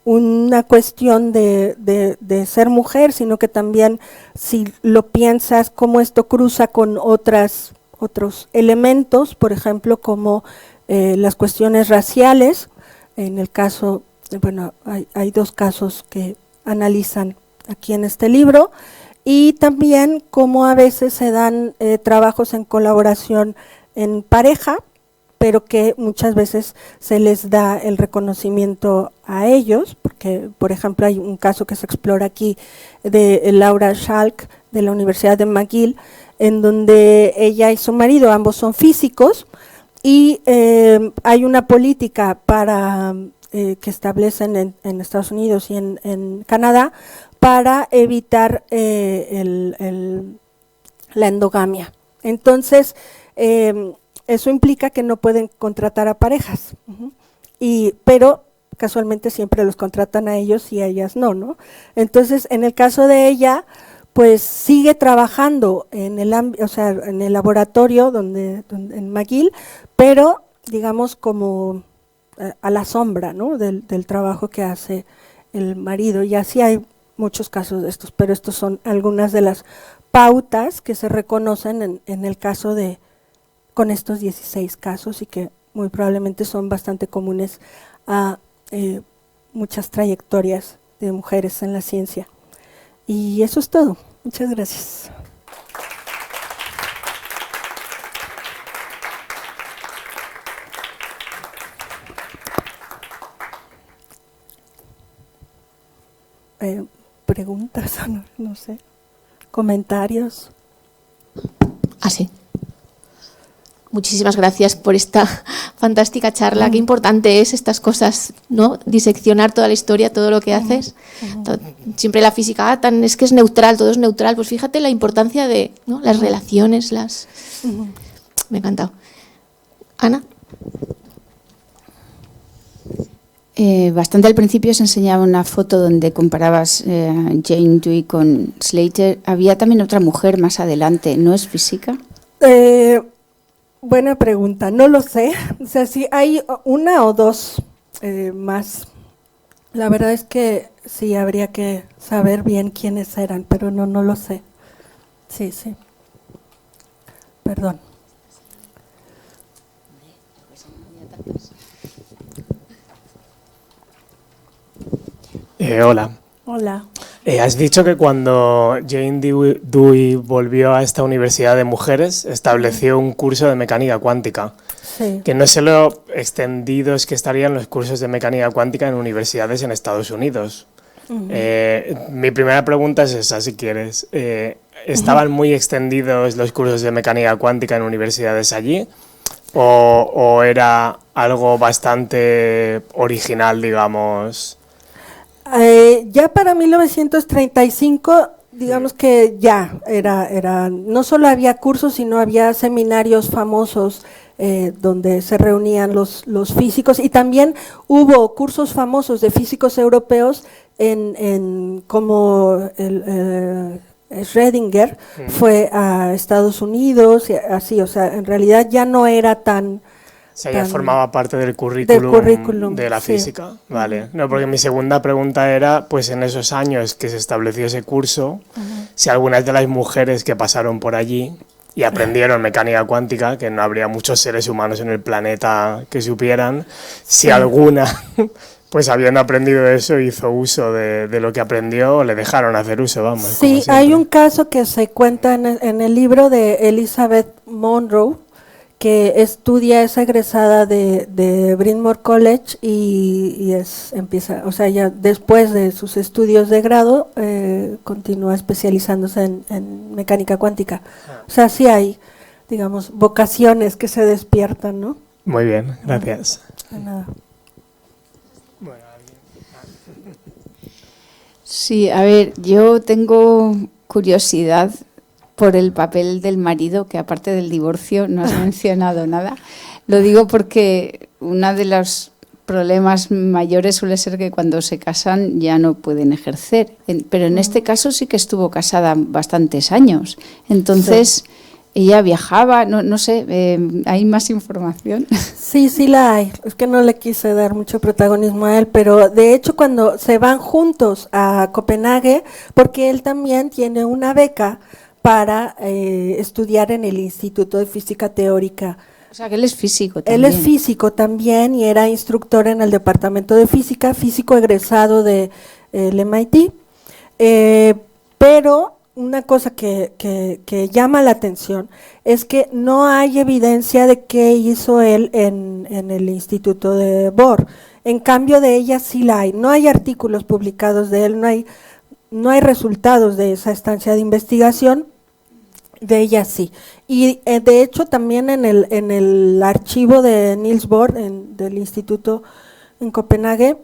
una cuestión de ser mujer, sino que también, si lo piensas, cómo esto cruza con otros elementos, por ejemplo, como las cuestiones raciales. En el caso, bueno, hay dos casos que analizan aquí en este libro, y también cómo a veces se dan trabajos en colaboración en pareja, pero que muchas veces se les da el reconocimiento a ellos, porque, por ejemplo, hay un caso que se explora aquí de Laura Schalk, de la Universidad de McGill, en donde ella y su marido, ambos son físicos, y hay una política para que establecen en Estados Unidos y en Canadá para evitar la endogamia. Entonces, eso implica que no pueden contratar a parejas, pero casualmente siempre los contratan a ellos y a ellas no. Entonces, en el caso de ella, pues sigue trabajando en el laboratorio en McGill, pero digamos como a la sombra, ¿no?, del trabajo que hace el marido. Y así hay muchos casos de estos, pero estos son algunas de las pautas que se reconocen en el caso con estos 16 casos, y que muy probablemente son bastante comunes a muchas trayectorias de mujeres en la ciencia. Y eso es todo. Muchas gracias. ¿Preguntas? No sé. ¿Comentarios? Sí. Muchísimas gracias por esta fantástica charla. Qué importante es estas cosas, ¿no? Diseccionar toda la historia, todo lo que haces. Siempre la física, es que es neutral, todo es neutral. Pues fíjate la importancia de, ¿no?, las relaciones, Me ha encantado. Ana. Bastante al principio se enseñaba una foto donde comparabas Jane Dewey con Slater. Había también otra mujer más adelante, ¿no es física? Buena pregunta, no lo sé. O sea, sí hay una o dos más. La verdad es que sí habría que saber bien quiénes eran, pero no lo sé. Sí. Perdón. Hola. Hola. Has dicho que cuando Jane Dewey volvió a esta universidad de mujeres, estableció un curso de mecánica cuántica. Sí. Que no sé lo extendidos que estarían los cursos de mecánica cuántica en universidades en Estados Unidos. Mi primera pregunta es esa, si quieres. ¿Estaban muy extendidos los cursos de mecánica cuántica en universidades allí? ¿O era algo bastante original, digamos? Ya para 1935, digamos que ya era, no solo había cursos, sino había seminarios famosos donde se reunían los físicos, y también hubo cursos famosos de físicos europeos como Schrödinger fue a Estados Unidos, y así, o sea, en realidad ya no era tan... O sea, ya formaba parte del currículum de la física. Sí. Vale. No, porque mi segunda pregunta era, pues en esos años que se estableció ese curso, si algunas de las mujeres que pasaron por allí y aprendieron mecánica cuántica, que no habría muchos seres humanos en el planeta que supieran, si alguna pues habiendo aprendido eso hizo uso de lo que aprendió, o le dejaron hacer uso, vamos. Sí, hay un caso que se cuenta en el libro de Elizabeth Monroe, que es egresada de Bryn Mawr College y empieza, o sea, ya después de sus estudios de grado continúa especializándose en mecánica cuántica. O sea, sí hay, digamos, vocaciones que se despiertan, ¿no? Muy bien, gracias. De nada. Sí, a ver, yo tengo curiosidad por el papel del marido, que aparte del divorcio no has mencionado nada. Lo digo porque uno de los problemas mayores suele ser que cuando se casan ya no pueden ejercer. Pero en este caso sí que estuvo casada bastantes años. Entonces, ella viajaba, no sé, ¿hay más información? Sí, sí la hay. Es que no le quise dar mucho protagonismo a él, pero de hecho cuando se van juntos a Copenhague, porque él también tiene una beca para estudiar en el Instituto de Física Teórica. O sea, que él es físico también. Él es físico también y era instructor en el departamento de física, físico egresado del MIT, pero una cosa que llama la atención es que no hay evidencia de qué hizo él en el Instituto de Bohr. En cambio de ella sí la hay. No hay artículos publicados de él, no hay resultados de esa estancia de investigación. De ella sí. Y de hecho también en el archivo de Niels Bohr, del instituto en Copenhague,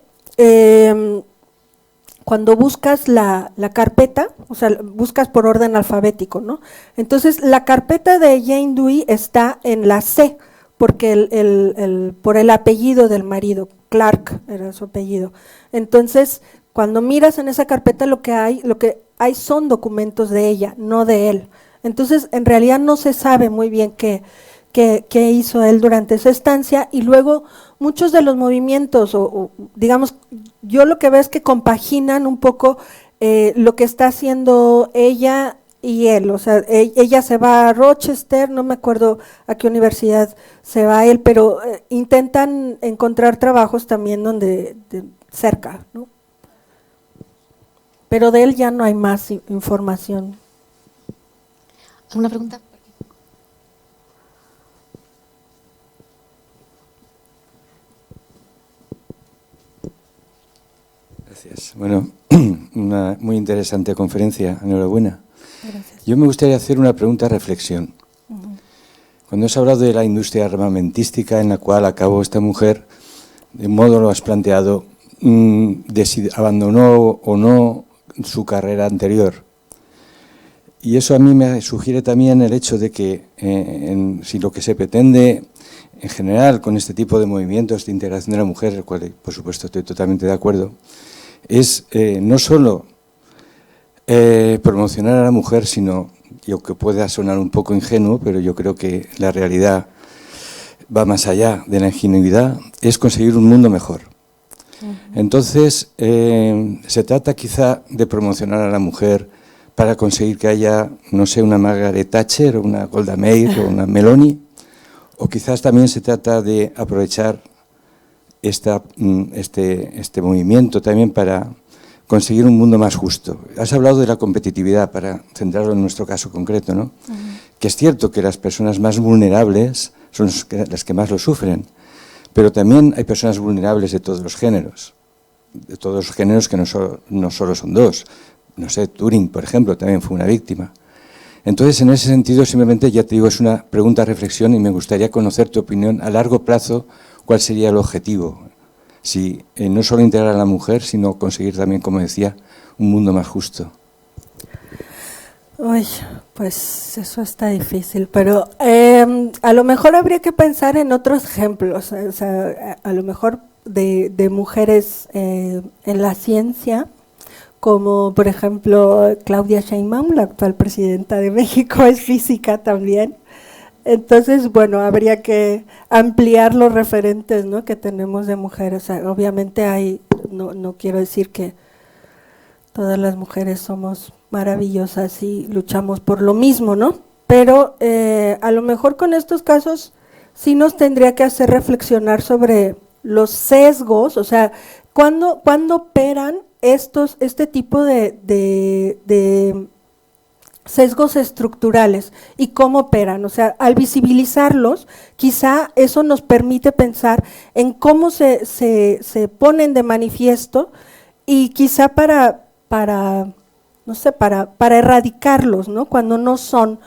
cuando buscas la carpeta, o sea, buscas por orden alfabético, ¿no? Entonces la carpeta de Jane Dewey está en la C, porque por el apellido del marido, Clark era su apellido. Entonces, cuando miras en esa carpeta lo que hay son documentos de ella, no de él. Entonces, en realidad no se sabe muy bien qué hizo él durante esa estancia, y luego muchos de los movimientos, o digamos, yo lo que veo es que compaginan un poco lo que está haciendo ella y él. O sea, ella se va a Rochester, no me acuerdo a qué universidad se va él, pero intentan encontrar trabajos también cerca, ¿no? Pero de él ya no hay más información. ¿Alguna pregunta? Gracias. Bueno, una muy interesante conferencia. Enhorabuena. Gracias. Yo me gustaría hacer una pregunta reflexión. Cuando has hablado de la industria armamentística en la cual acabó esta mujer, de modo lo has planteado, abandonó o no su carrera anterior. Y eso a mí me sugiere también el hecho de que si lo que se pretende en general con este tipo de movimientos de integración de la mujer, el cual por supuesto estoy totalmente de acuerdo, es no solo promocionar a la mujer, sino, y aunque pueda sonar un poco ingenuo, pero yo creo que la realidad va más allá de la ingenuidad, es conseguir un mundo mejor. Entonces, se trata quizá de promocionar a la mujer para conseguir que haya, no sé, una Margaret Thatcher, o una Golda Meir, o una Meloni, o quizás también se trata de aprovechar este movimiento también para conseguir un mundo más justo. Has hablado de la competitividad, para centrarlo en nuestro caso concreto, ¿no? Que es cierto que las personas más vulnerables son las que más lo sufren, pero también hay personas vulnerables de todos los géneros que no solo son dos. No sé, Turing, por ejemplo, también fue una víctima. Entonces, en ese sentido, simplemente, ya te digo, es una pregunta reflexión y me gustaría conocer tu opinión a largo plazo, cuál sería el objetivo. Si no solo integrar a la mujer, sino conseguir también, como decía, un mundo más justo. Uy, pues eso está difícil, pero a lo mejor habría que pensar en otros ejemplos, o sea, a lo mejor de mujeres en la ciencia, como por ejemplo Claudia Sheinbaum, la actual presidenta de México, es física también. Entonces, bueno, habría que ampliar los referentes, ¿no?, que tenemos de mujeres. O sea, obviamente no quiero decir que todas las mujeres somos maravillosas y luchamos por lo mismo, ¿no? Pero a lo mejor con estos casos sí nos tendría que hacer reflexionar sobre los sesgos, o sea, ¿cuándo operan este tipo de sesgos estructurales y cómo operan? O sea, al visibilizarlos, quizá eso nos permite pensar en cómo se ponen de manifiesto y quizá para erradicarlos, ¿no?, cuando no son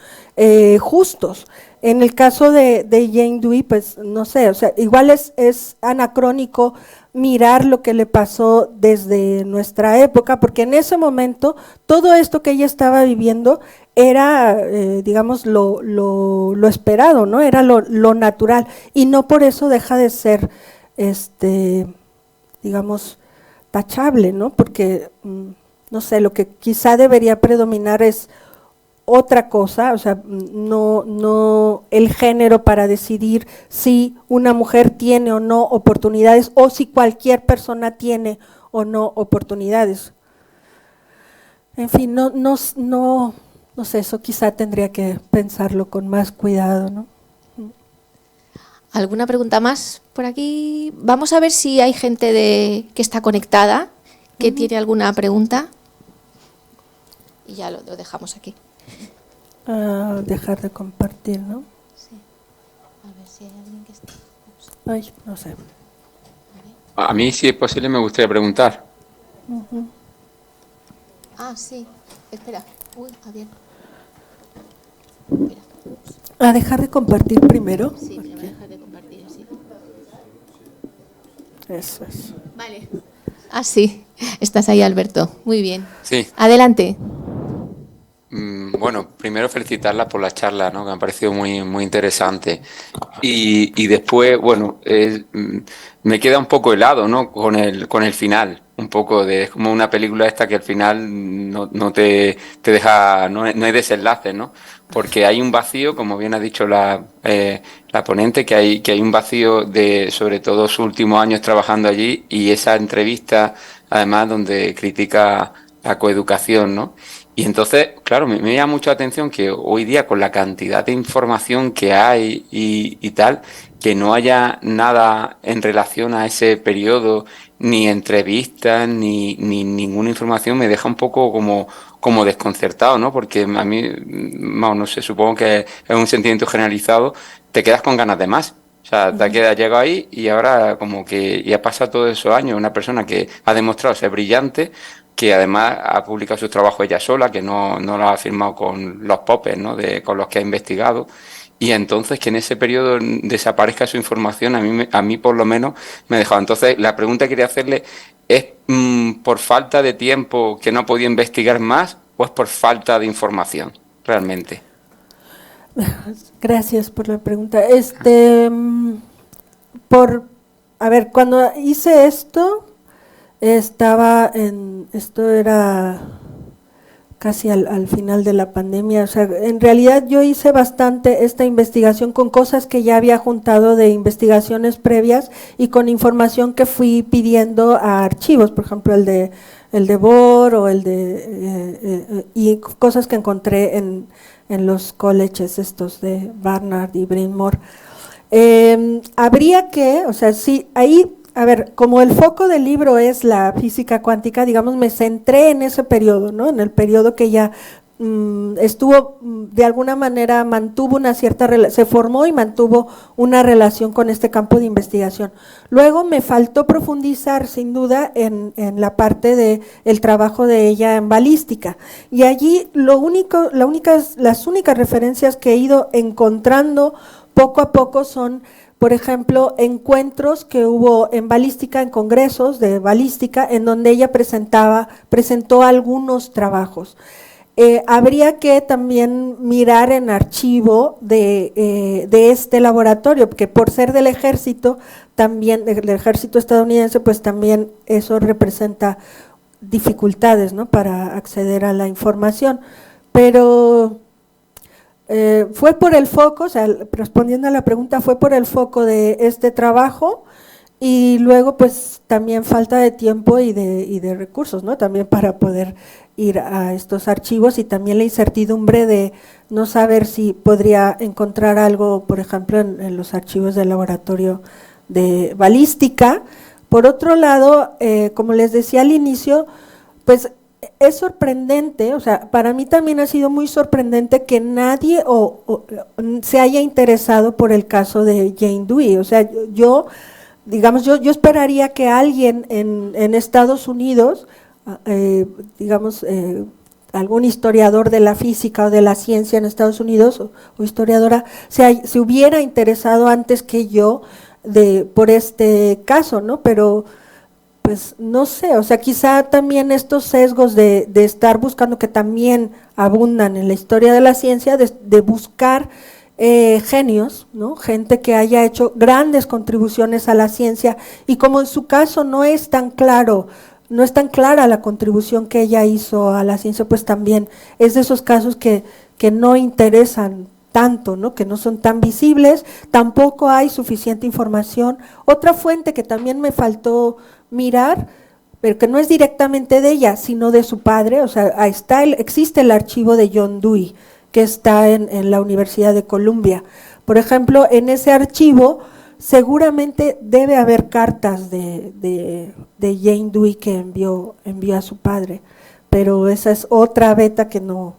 justos. En el caso de Jane Dewey, pues no sé, o sea, igual es anacrónico mirar lo que le pasó desde nuestra época, porque en ese momento todo esto que ella estaba viviendo era, digamos, lo esperado, ¿no? Era lo natural, y no por eso deja de ser, digamos, tachable, ¿no? Porque, no sé, lo que quizá debería predominar es otra cosa, o sea, no el género para decidir si una mujer tiene o no oportunidades o si cualquier persona tiene o no oportunidades. En fin, no sé, eso quizá tendría que pensarlo con más cuidado, ¿no? ¿Alguna pregunta más por aquí? Vamos a ver si hay gente que está conectada, que tiene alguna pregunta. Y ya lo dejamos aquí. Dejar de compartir, ¿no? Sí. A ver si hay alguien que está. Ay, no sé. A mí, si es posible, me gustaría preguntar. Ah, sí. Espera. Uy, Javier. Espera. ¿A dejar de compartir primero? Sí, me voy a dejar de compartir, sí. Eso es. Vale. Ah, sí. Estás ahí, Alberto. Muy bien. Sí. Adelante. Bueno, primero felicitarla por la charla, ¿no? Que me ha parecido muy, muy interesante. Y después, bueno, me queda un poco helado, ¿no? Con el final. Un poco es como una película esta que al final no te deja, no hay desenlace, ¿no? Porque hay un vacío, como bien ha dicho la ponente, que hay un vacío de, sobre todo, sus últimos años trabajando allí, y esa entrevista, además, donde critica la coeducación, ¿no? Y entonces, claro, me llama mucho la atención que hoy día, con la cantidad de información que hay y tal, que no haya nada en relación a ese periodo, ni entrevistas, ni ninguna información, me deja un poco como desconcertado, ¿no? Porque a mí, no sé, supongo que es un sentimiento generalizado, te quedas con ganas de más. O sea, te has llegado ahí y ahora como que ya pasa todos esos años, una persona que ha demostrado ser brillante, que además ha publicado sus trabajos ella sola, que no lo ha firmado con los popes, ¿no? Con los que ha investigado. Y entonces que en ese periodo desaparezca su información, a mí por lo menos me ha dejado. Entonces la pregunta que quería hacerle es, ¿por falta de tiempo que no ha podido investigar más o es por falta de información realmente? Gracias por la pregunta. A ver, cuando hice esto, esto era casi al final de la pandemia, o sea, en realidad yo hice bastante esta investigación con cosas que ya había juntado de investigaciones previas y con información que fui pidiendo a archivos, por ejemplo el de Bohr o y cosas que encontré en los colleges estos de Barnard y Bryn Mawr. Habría que, o sea, sí, ahí, a ver, como el foco del libro es la física cuántica, digamos, me centré en ese periodo, ¿no? En el periodo que ya estuvo, de alguna manera, mantuvo una cierta se formó y mantuvo una relación con este campo de investigación. Luego me faltó profundizar, sin duda, en la parte del trabajo de ella en balística. Y allí las únicas referencias que he ido encontrando poco a poco son, por ejemplo, encuentros que hubo en balística, en congresos de balística, en donde ella presentó algunos trabajos. Habría que también mirar en archivo de este laboratorio, porque por ser del ejército, también del ejército estadounidense, pues también eso representa dificultades, ¿no?, para acceder a la información. Pero fue por el foco, o sea, respondiendo a la pregunta, fue por el foco de este trabajo. Y luego, pues, también falta de tiempo y de recursos, ¿no? También para poder ir a estos archivos, y también la incertidumbre de no saber si podría encontrar algo, por ejemplo, en los archivos del laboratorio de balística. Por otro lado, como les decía al inicio, pues es sorprendente, o sea, para mí también ha sido muy sorprendente que nadie se haya interesado por el caso de Jane Dewey. O sea, yo esperaría que alguien en Estados Unidos, algún historiador de la física o de la ciencia en Estados Unidos o historiadora, se hubiera interesado antes que yo por este caso, ¿no? Pero pues no sé, o sea, quizá también estos sesgos de estar buscando, que también abundan en la historia de la ciencia, de buscar genios, ¿no?, gente que haya hecho grandes contribuciones a la ciencia, y como en su caso no es tan claro, no es tan clara la contribución que ella hizo a la ciencia, pues también es de esos casos que no interesan tanto, ¿no? Que no son tan visibles, tampoco hay suficiente información. Otra fuente que también me faltó mirar, pero que no es directamente de ella, sino de su padre, o sea, existe el archivo de John Dewey, que está en la Universidad de Columbia. Por ejemplo, en ese archivo seguramente debe haber cartas de Jane Dewey que envió a su padre, pero esa es otra beta que no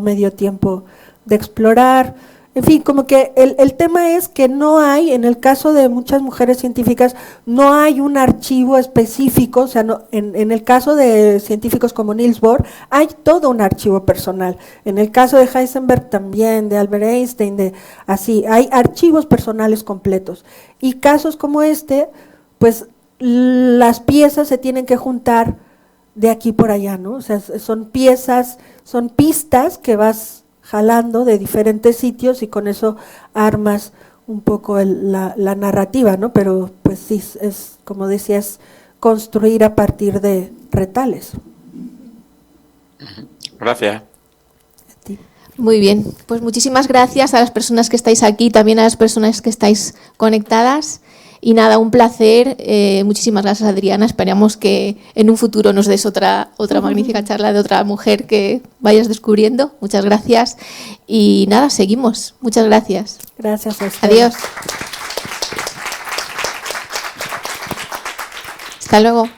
me dio tiempo de explorar. En fin, como que el tema es que no hay, en el caso de muchas mujeres científicas, no hay un archivo específico, o sea, no, en el caso de científicos como Niels Bohr, hay todo un archivo personal. En el caso de Heisenberg también, de Albert Einstein, así, hay archivos personales completos. Y casos como este, pues las piezas se tienen que juntar de aquí por allá, ¿no? O sea, son piezas, son pistas que vas jalando de diferentes sitios y con eso armas un poco la narrativa, ¿no? Pero pues sí, es como decías, construir a partir de retales. Gracias. Muy bien, pues muchísimas gracias a las personas que estáis aquí, también a las personas que estáis conectadas. Y nada, un placer. Muchísimas gracias, Adriana. Esperamos que en un futuro nos des otra magnífica charla de otra mujer que vayas descubriendo. Muchas gracias. Y nada, seguimos. Muchas gracias. Gracias a ustedes. Adiós. Hasta luego.